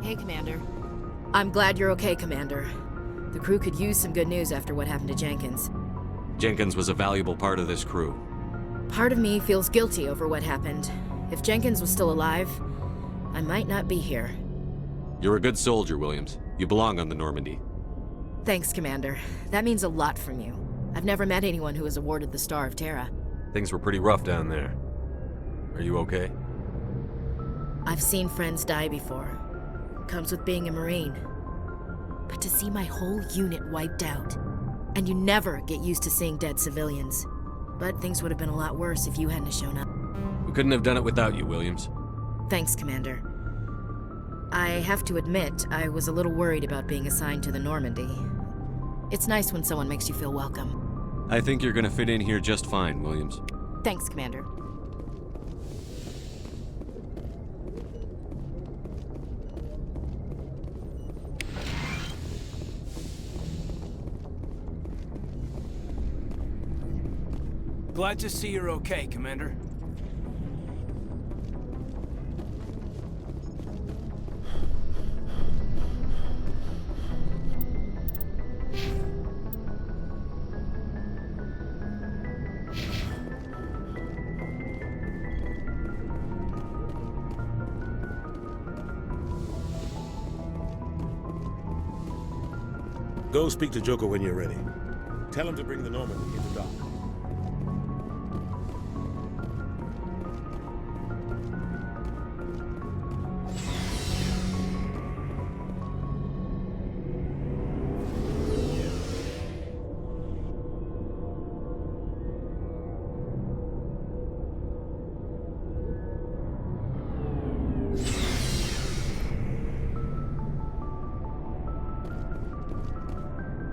Hey, Commander. I'm glad you're okay, Commander. The crew could use some good news after what happened to Jenkins. Jenkins was a valuable part of this crew. Part of me feels guilty over what happened. If Jenkins was still alive, I might not be here. You're a good soldier, Williams. You belong on the Normandy. Thanks, Commander. That means a lot from you. I've never met anyone who was awarded the Star of Terra. Things were pretty rough down there. Are you okay? I've seen friends die before. Comes with being a Marine. But to see my whole unit wiped out, and you never get used to seeing dead civilians. But things would have been a lot worse if you hadn't shown up. We couldn't have done it without you, Williams. Thanks, Commander. I have to admit, I was a little worried about being assigned to the Normandy. It's nice when someone makes you feel welcome. I think you're gonna fit in here just fine, Williams. Thanks, Commander. Glad to see you're okay, Commander. Go speak to Joker when you're ready. Tell him to bring the Normandy into dock.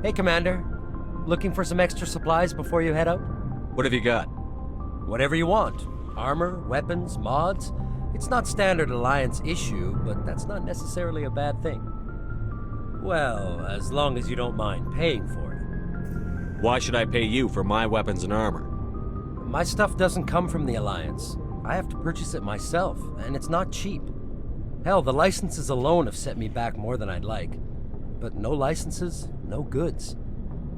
Hey, Commander. Looking for some extra supplies before you head out? What have you got? Whatever you want. Armor, weapons, mods. It's not standard Alliance issue, but that's not necessarily a bad thing. Well, as long as you don't mind paying for it. Why should I pay you for my weapons and armor? My stuff doesn't come from the Alliance. I have to purchase it myself, and it's not cheap. Hell, the licenses alone have set me back more than I'd like. But no licenses, no goods.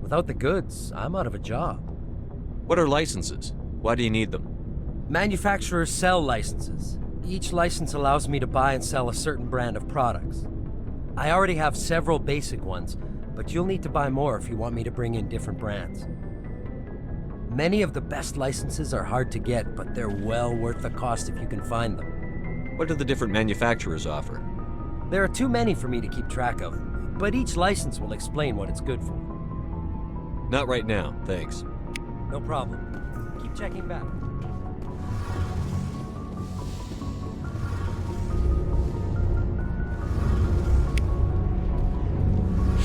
Without the goods, I'm out of a job. What are licenses? Why do you need them? Manufacturers sell licenses. Each license allows me to buy and sell a certain brand of products. I already have several basic ones, but you'll need to buy more if you want me to bring in different brands. Many of the best licenses are hard to get, but they're well worth the cost if you can find them. What do the different manufacturers offer? There are too many for me to keep track of, but each license will explain what it's good for. Not right now, thanks. No problem. Keep checking back.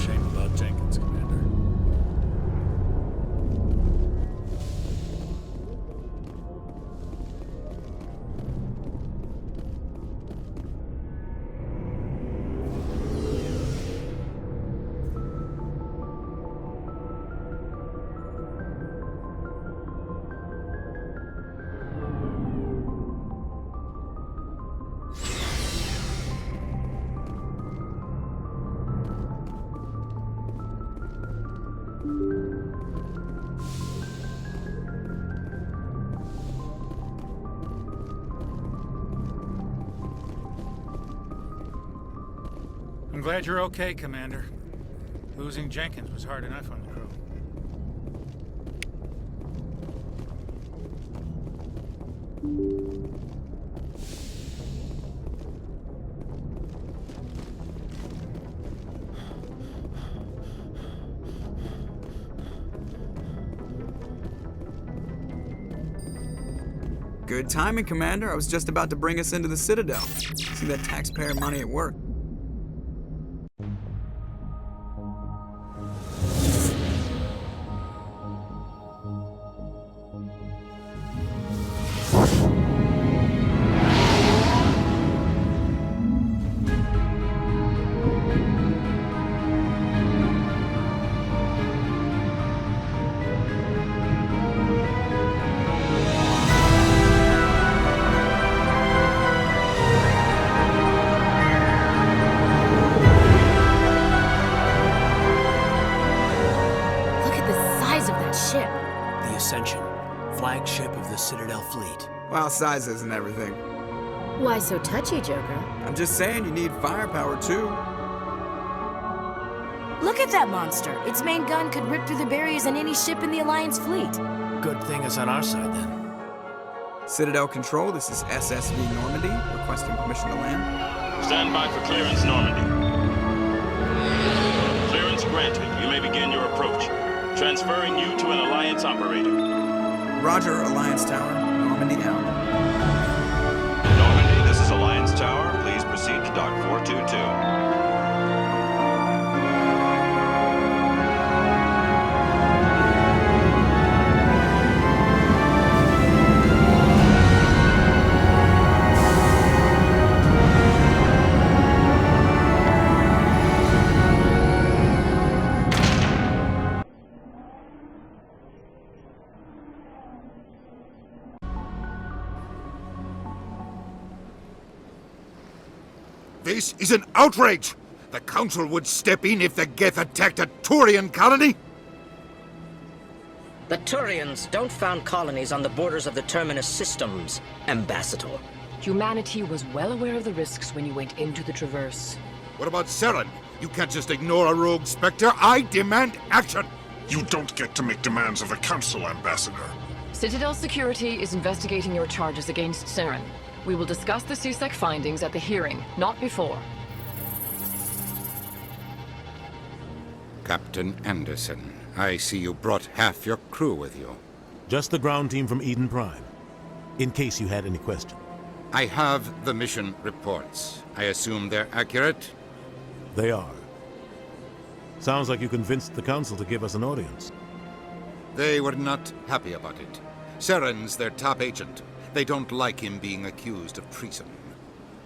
Shame about Jenkins, Commander. I'm glad you're okay, Commander. Losing Jenkins was hard enough on the crew. Good timing, Commander. I was just about to bring us into the Citadel. See that taxpayer money at work. fleet. Well, sizes and everything. Why so touchy, Joker? I'm just saying you need firepower too. Look at that monster! Its main gun could rip through the barriers in any ship in the Alliance fleet. Good thing it's on our side, then. Citadel Control, this is SSV Normandy, requesting permission to land. Stand by for clearance, Normandy. Clearance granted. You may begin your approach. Transferring you to an Alliance operator. Roger, Alliance Tower. Normandy out. Normandy, this is Alliance Tower. Please proceed to Dock 422. This is an outrage! The Council would step in if the Geth attacked a Turian colony? The Turians don't found colonies on the borders of the Terminus systems, Ambassador. Humanity was well aware of the risks when you went into the Traverse. What about Saren? You can't just ignore a rogue Spectre. I demand action! You don't get to make demands of the Council, Ambassador. Citadel Security is investigating your charges against Saren. We will discuss the CSEC findings at the hearing, not before. Captain Anderson, I see you brought half your crew with you. Just the ground team from Eden Prime, in case you had any question. I have the mission reports. I assume they're accurate? They are. Sounds like you convinced the Council to give us an audience. They were not happy about it. Saren's their top agent. They don't like him being accused of treason.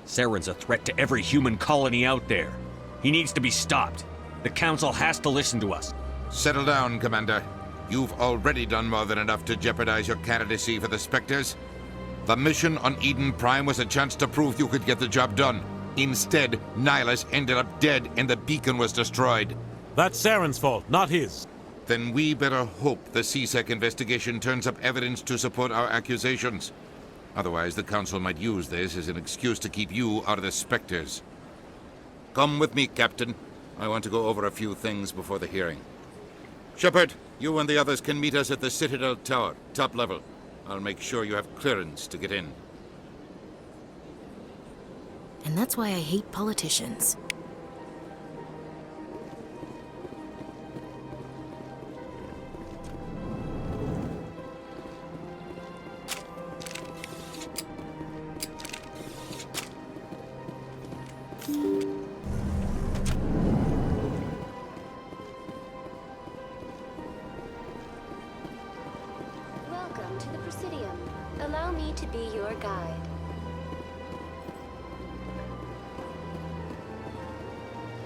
Saren's a threat to every human colony out there. He needs to be stopped. The Council has to listen to us. Settle down, Commander. You've already done more than enough to jeopardize your candidacy for the Spectres. The mission on Eden Prime was a chance to prove you could get the job done. Instead, Nihilus ended up dead and the beacon was destroyed. That's Saren's fault, not his. Then we better hope the CSEC investigation turns up evidence to support our accusations. Otherwise, the Council might use this as an excuse to keep you out of the Spectres. Come with me, Captain. I want to go over a few things before the hearing. Shepard, you and the others can meet us at the Citadel Tower, top level. I'll make sure you have clearance to get in. And that's why I hate politicians. Welcome to the Presidium. Allow me to be your guide.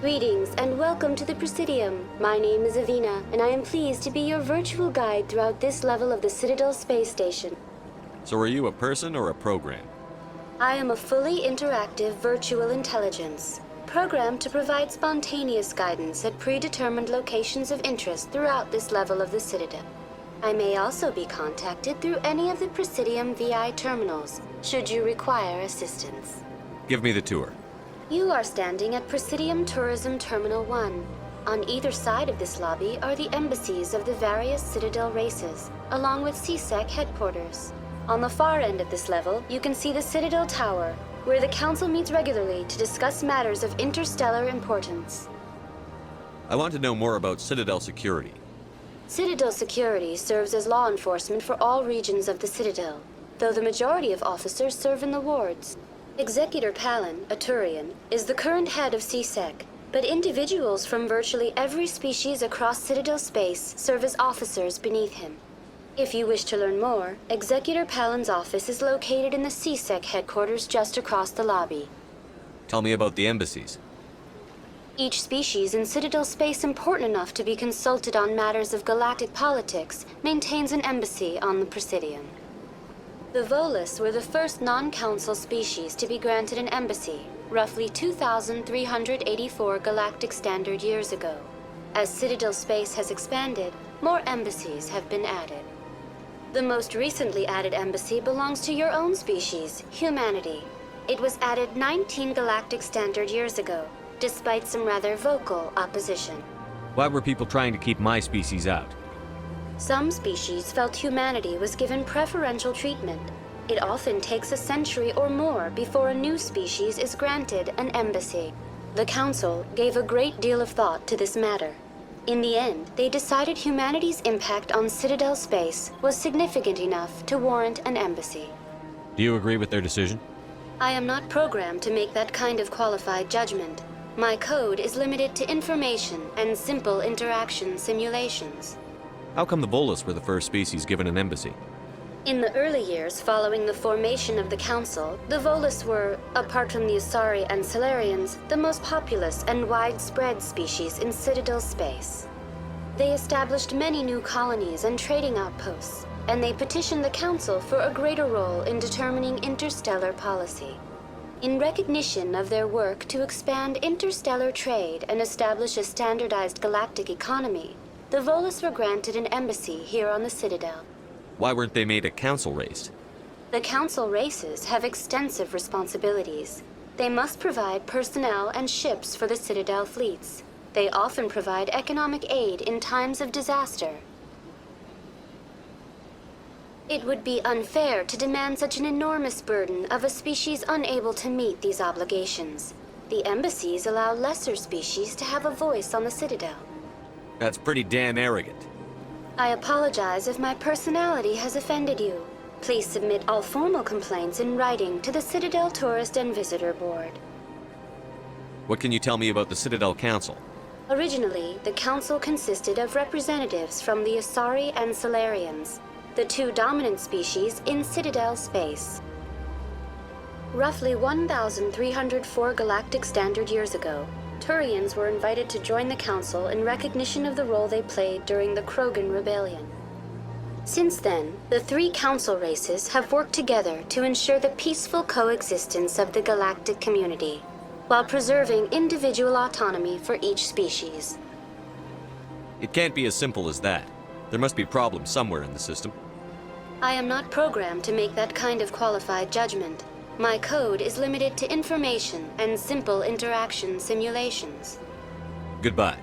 Greetings and welcome to the Presidium. My name is Avina, and I am pleased to be your virtual guide throughout this level of the Citadel space station. So are you a person or a program? I am a fully interactive virtual intelligence, programmed to provide spontaneous guidance at predetermined locations of interest throughout this level of the Citadel. I may also be contacted through any of the Presidium VI terminals, should you require assistance. Give me the tour. You are standing at Presidium Tourism Terminal 1. On either side of this lobby are the embassies of the various Citadel races, along with CSEC headquarters. On the far end of this level, you can see the Citadel Tower, where the Council meets regularly to discuss matters of interstellar importance. I want to know more about Citadel security. Citadel security serves as law enforcement for all regions of the Citadel, though the majority of officers serve in the wards. Executor Palin, a Turian, is the current head of CSEC, but individuals from virtually every species across Citadel space serve as officers beneath him. If you wish to learn more, Executor Palin's office is located in the CSEC headquarters just across the lobby. Tell me about the embassies. Each species in Citadel space important enough to be consulted on matters of galactic politics maintains an embassy on the Presidium. The Volus were the first non-council species to be granted an embassy, roughly 2,384 galactic standard years ago. As Citadel space has expanded, more embassies have been added. The most recently added embassy belongs to your own species, humanity. It was added 19 galactic standard years ago, despite some rather vocal opposition. Why were people trying to keep my species out? Some species felt humanity was given preferential treatment. It often takes a century or more before a new species is granted an embassy. The Council gave a great deal of thought to this matter. In the end, they decided humanity's impact on Citadel space was significant enough to warrant an embassy. Do you agree with their decision? I am not programmed to make that kind of qualified judgment. My code is limited to information and simple interaction simulations. How come the Volus were the first species given an embassy? In the early years following the formation of the Council, the Volus were, apart from the Asari and Solarians, the most populous and widespread species in Citadel space. They established many new colonies and trading outposts, and they petitioned the Council for a greater role in determining interstellar policy. In recognition of their work to expand interstellar trade and establish a standardized galactic economy, the Volus were granted an embassy here on the Citadel. Why weren't they made a council race? The Council races have extensive responsibilities. They must provide personnel and ships for the Citadel fleets. They often provide economic aid in times of disaster. It would be unfair to demand such an enormous burden of a species unable to meet these obligations. The embassies allow lesser species to have a voice on the Citadel. That's pretty damn arrogant. I apologize if my personality has offended you. Please submit all formal complaints in writing to the Citadel Tourist and Visitor Board. What can you tell me about the Citadel Council? Originally, the Council consisted of representatives from the Asari and Solarians, the two dominant species in Citadel space. Roughly 1,304 galactic standard years ago, Turians were invited to join the Council in recognition of the role they played during the Krogan Rebellion. Since then, the three Council races have worked together to ensure the peaceful coexistence of the galactic community, while preserving individual autonomy for each species. It can't be as simple as that. There must be problems somewhere in the system. I am not programmed to make that kind of qualified judgment. My code is limited to information and simple interaction simulations. Goodbye.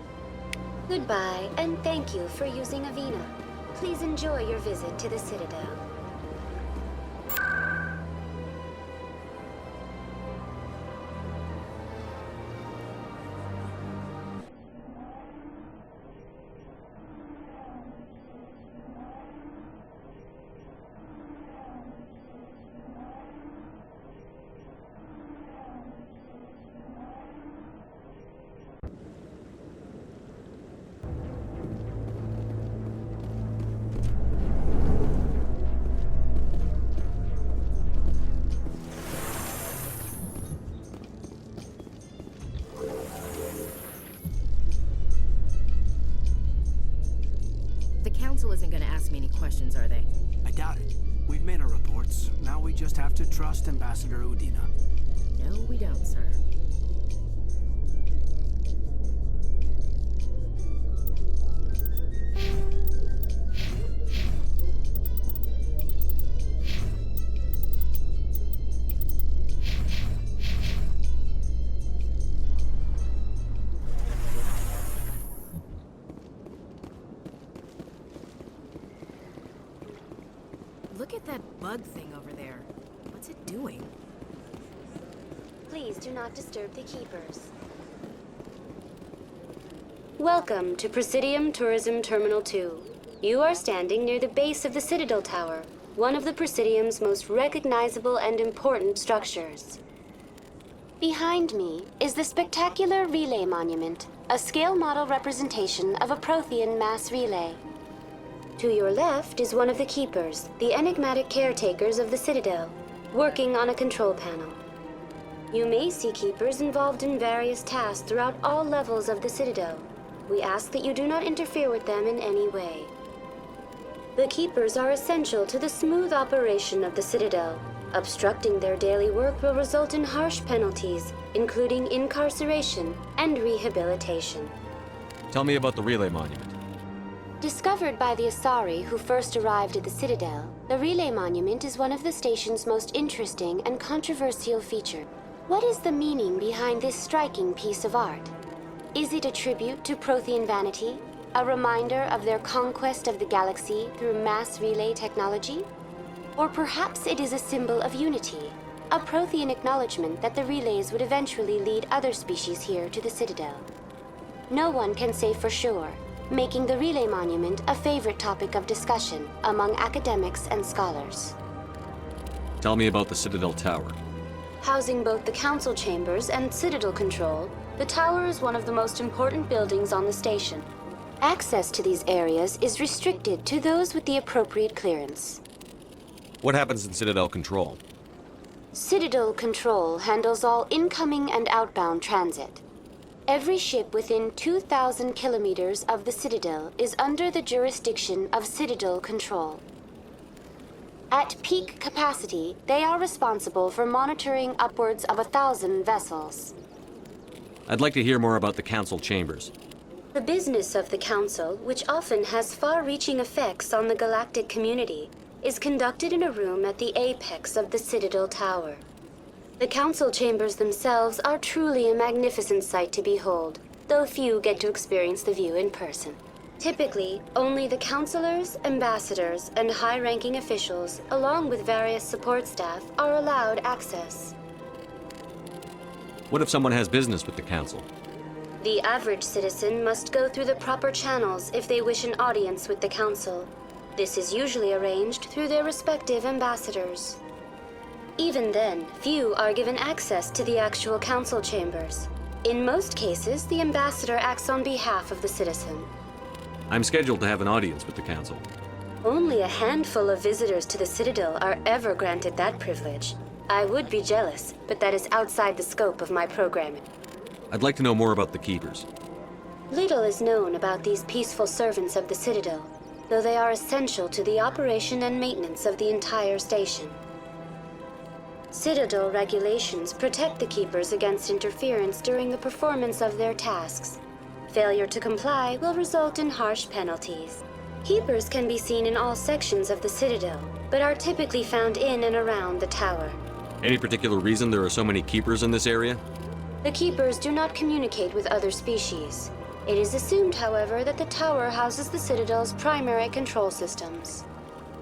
Goodbye, and thank you for using Avina. Please enjoy your visit to the Citadel. The Council isn't gonna ask me any questions, are they? I doubt it. We've made our reports. Now we just have to trust Ambassador Udina. No, we don't, sir. Look at that bug thing over there. What's it doing? Please do not disturb the keepers. Welcome to Presidium Tourism Terminal 2. You are standing near the base of the Citadel Tower, one of the Presidium's most recognizable and important structures. Behind me is the spectacular Relay Monument, a scale model representation of a Prothean mass relay. To your left is one of the keepers, the enigmatic caretakers of the Citadel, working on a control panel. You may see keepers involved in various tasks throughout all levels of the Citadel. We ask that you do not interfere with them in any way. The keepers are essential to the smooth operation of the Citadel. Obstructing their daily work will result in harsh penalties, including incarceration and rehabilitation. Tell me about the Relay Monument. Discovered by the Asari who first arrived at the Citadel, the Relay Monument is one of the station's most interesting and controversial features. What is the meaning behind this striking piece of art? Is it a tribute to Prothean vanity? A reminder of their conquest of the galaxy through mass relay technology? Or perhaps it is a symbol of unity, a Prothean acknowledgement that the relays would eventually lead other species here to the Citadel. No one can say for sure, making the Relay Monument a favorite topic of discussion among academics and scholars. Tell me about the Citadel Tower. Housing both the council chambers and Citadel control, the tower is one of the most important buildings on the station. Access to these areas is restricted to those with the appropriate clearance. What happens in Citadel Control? Citadel Control handles all incoming and outbound transit. Every ship within 2,000 kilometers of the Citadel is under the jurisdiction of Citadel Control. At peak capacity, they are responsible for monitoring upwards of 1,000 vessels. I'd like to hear more about the Council Chambers. The business of the Council, which often has far-reaching effects on the galactic community, is conducted in a room at the apex of the Citadel Tower. The Council Chambers themselves are truly a magnificent sight to behold, though few get to experience the view in person. Typically, only the councilors, ambassadors, and high-ranking officials, along with various support staff, are allowed access. What if someone has business with the Council? The average citizen must go through the proper channels if they wish an audience with the Council. This is usually arranged through their respective ambassadors. Even then, few are given access to the actual council chambers. In most cases, the ambassador acts on behalf of the citizen. I'm scheduled to have an audience with the Council. Only a handful of visitors to the Citadel are ever granted that privilege. I would be jealous, but that is outside the scope of my programming. I'd like to know more about the Keepers. Little is known about these peaceful servants of the Citadel, though they are essential to the operation and maintenance of the entire station. Citadel regulations protect the Keepers against interference during the performance of their tasks. Failure to comply will result in harsh penalties. Keepers can be seen in all sections of the Citadel, but are typically found in and around the tower. Any particular reason there are so many Keepers in this area? The Keepers do not communicate with other species. It is assumed, however, that the tower houses the Citadel's primary control systems.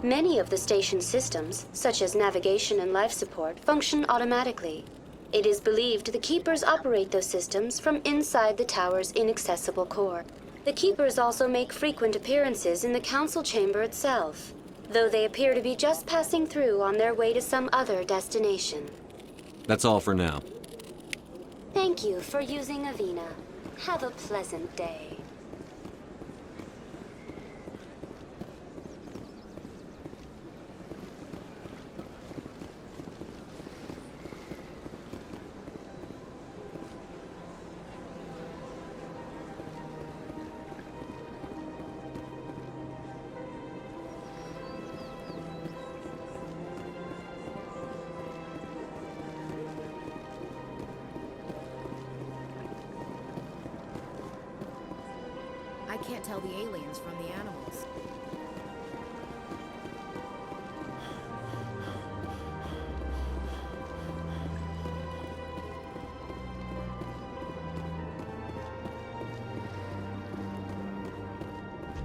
Many of the station's systems, such as navigation and life support, function automatically. It is believed the Keepers operate those systems from inside the tower's inaccessible core. The Keepers also make frequent appearances in the council chamber itself, though they appear to be just passing through on their way to some other destination. That's all for now. Thank you for using Avina. Have a pleasant day. I can't tell the aliens from the animals.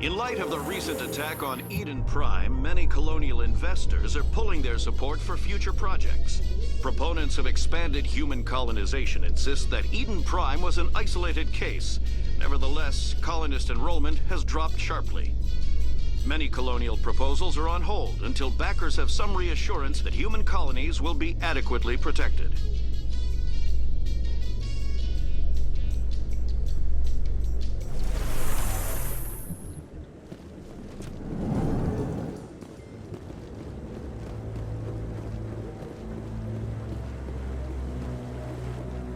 In light of the recent attack on Eden Prime, many colonial investors are pulling their support for future projects. Proponents of expanded human colonization insist that Eden Prime was an isolated case. Nevertheless, colonist enrollment has dropped sharply. Many colonial proposals are on hold until backers have some reassurance that human colonies will be adequately protected.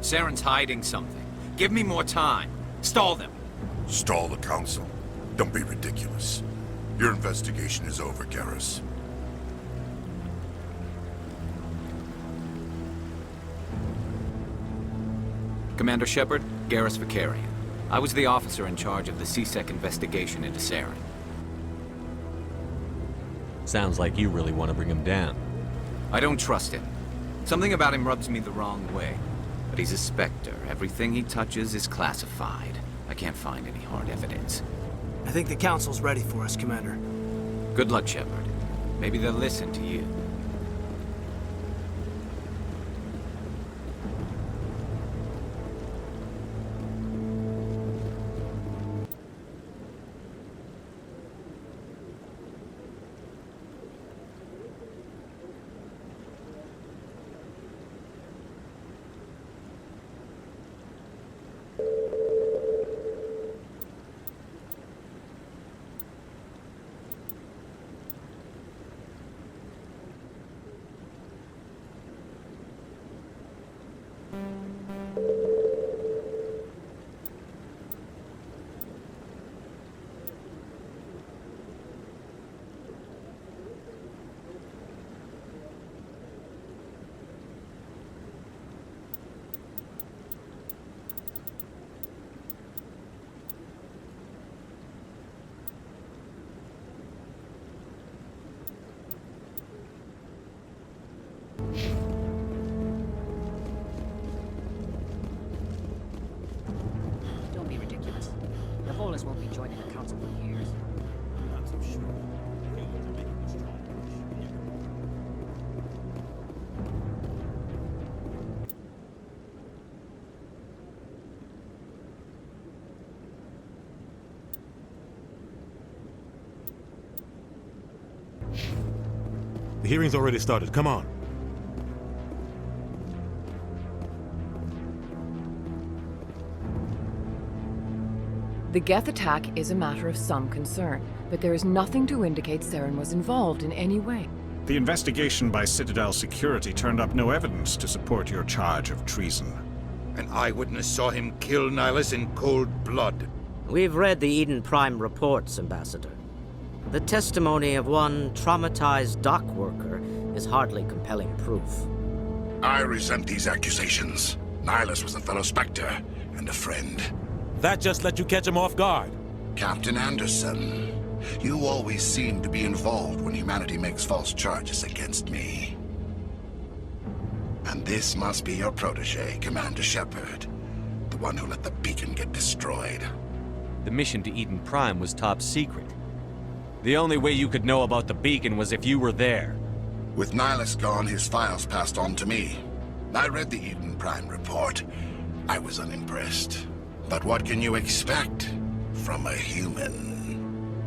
Saren's hiding something. Give me more time. Stall them. Stall the Council? Don't be ridiculous. Your investigation is over, Garrus. Commander Shepard, Garrus Vicarian. I was the officer in charge of the CSEC investigation into Saren. Sounds like you really want to bring him down. I don't trust him. Something about him rubs me the wrong way. But he's a Spectre. Everything he touches is classified. I can't find any hard evidence. I think the Council's ready for us, Commander. Good luck, Shepard. Maybe they'll listen to you. Don't be ridiculous. The Volus won't be joining the Council for years. Not so sure. Humans are making a strong push. The hearing's already started. Come on. The Geth attack is a matter of some concern, but there is nothing to indicate Saren was involved in any way. The investigation by Citadel Security turned up no evidence to support your charge of treason. An eyewitness saw him kill Nihilus in cold blood. We've read the Eden Prime reports, Ambassador. The testimony of one traumatized dock worker is hardly compelling proof. I resent these accusations. Nihilus was a fellow Spectre and a friend. That just let you catch him off guard. Captain Anderson, you always seem to be involved when humanity makes false charges against me. And this must be your protege, Commander Shepard. The one who let the beacon get destroyed. The mission to Eden Prime was top secret. The only way you could know about the beacon was if you were there. With Nihilus gone, his files passed on to me. I read the Eden Prime report. I was unimpressed. But what can you expect from a human?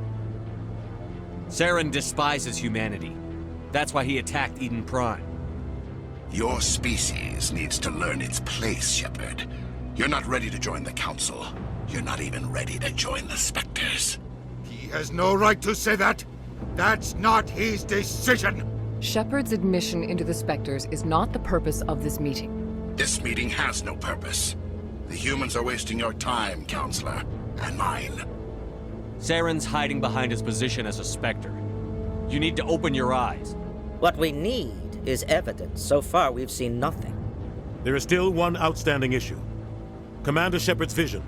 Saren despises humanity. That's why he attacked Eden Prime. Your species needs to learn its place, Shepard. You're not ready to join the Council. You're not even ready to join the Spectres. He has no right to say that. That's not his decision. Shepard's admission into the Spectres is not the purpose of this meeting. This meeting has no purpose. The humans are wasting your time, Counselor, and mine. Saren's hiding behind his position as a Spectre. You need to open your eyes. What we need is evidence. So far, we've seen nothing. There is still one outstanding issue. Commander Shepard's vision.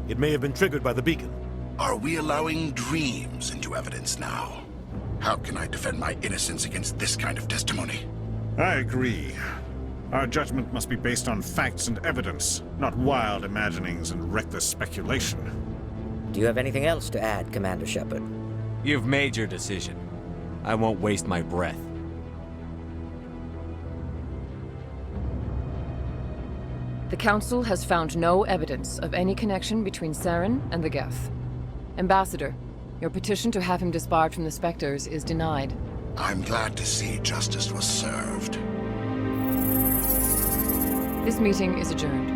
It may have been triggered by the beacon. Are we allowing dreams into evidence now? How can I defend my innocence against this kind of testimony? I agree. Our judgment must be based on facts and evidence, not wild imaginings and reckless speculation. Do you have anything else to add, Commander Shepard? You've made your decision. I won't waste my breath. The Council has found no evidence of any connection between Saren and the Geth. Ambassador, your petition to have him disbarred from the Spectres is denied. I'm glad to see justice was served. This meeting is adjourned.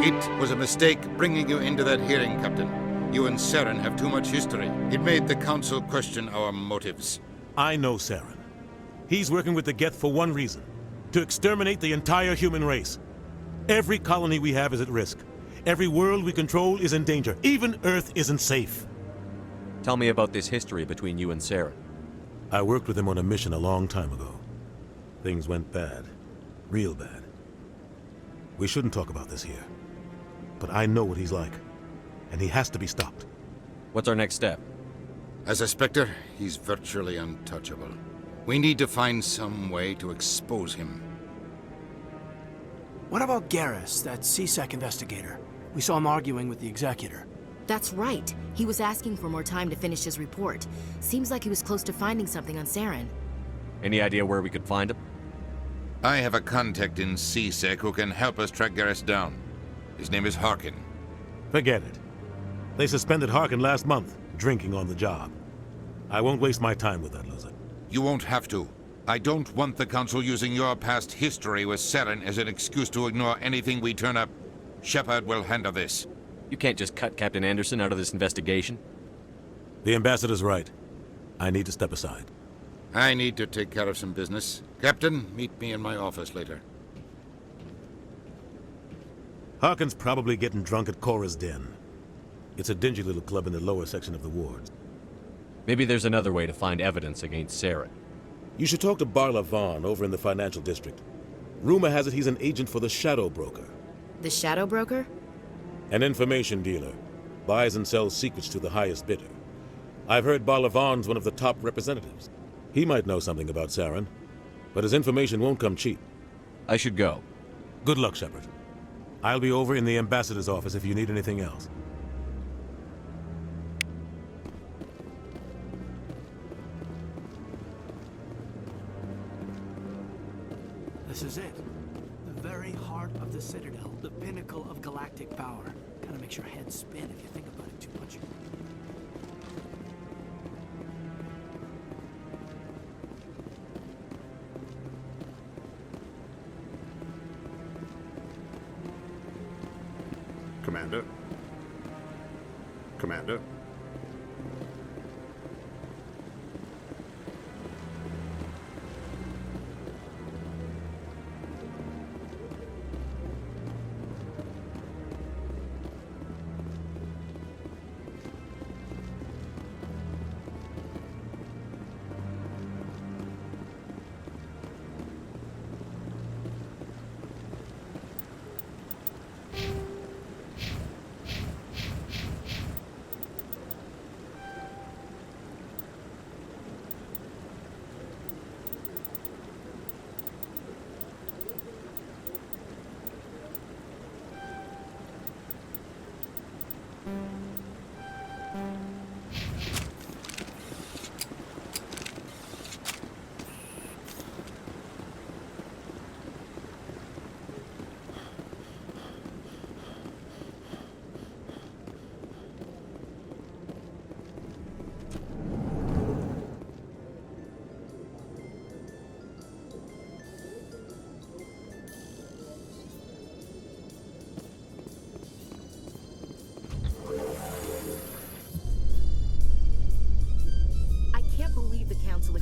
It was a mistake bringing you into that hearing, Captain. You and Saren have too much history. It made the Council question our motives. I know Saren. He's working with the Geth for one reason. To exterminate the entire human race. Every colony we have is at risk. Every world we control is in danger. Even Earth isn't safe. Tell me about this history between you and Saren. I worked with him on a mission a long time ago. Things went bad. Real bad. We shouldn't talk about this here. But I know what he's like. And he has to be stopped. What's our next step? As a Spectre, he's virtually untouchable. We need to find some way to expose him. What about Garrus, that CSEC investigator? We saw him arguing with the Executor. That's right. He was asking for more time to finish his report. Seems like he was close to finding something on Saren. Any idea where we could find him? I have a contact in CSEC who can help us track Garrus down. His name is Harkin. Forget it. They suspended Harkin last month, drinking on the job. I won't waste my time with that loser. You won't have to. I don't want the Council using your past history with Saren as an excuse to ignore anything we turn up. Shepard will handle this. You can't just cut Captain Anderson out of this investigation. The Ambassador's right. I need to step aside. I need to take care of some business. Captain, meet me in my office later. Harkin's probably getting drunk at Cora's Den. It's a dingy little club in the lower section of the wards. Maybe there's another way to find evidence against Saren. You should talk to Barla Vaughn over in the financial district. Rumor has it he's an agent for the Shadow Broker. The Shadow Broker? An information dealer. Buys and sells secrets to the highest bidder. I've heard Barla Vaughn's one of the top representatives. He might know something about Saren, but his information won't come cheap. I should go. Good luck, Shepard. I'll be over in the Ambassador's office if you need anything else. This is it. The very heart of the Citadel, the pinnacle of galactic power. Kinda makes your head spin if you think about it too much. Commander? Commander?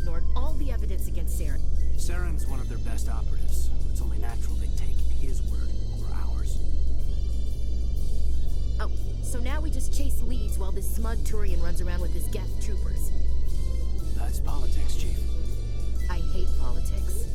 Ignored all the evidence against Saren. Saren's one of their best operatives. It's only natural they take his word over ours. Oh, so now we just chase leads while this smug Turian runs around with his Geth troopers. That's politics, Chief. I hate politics.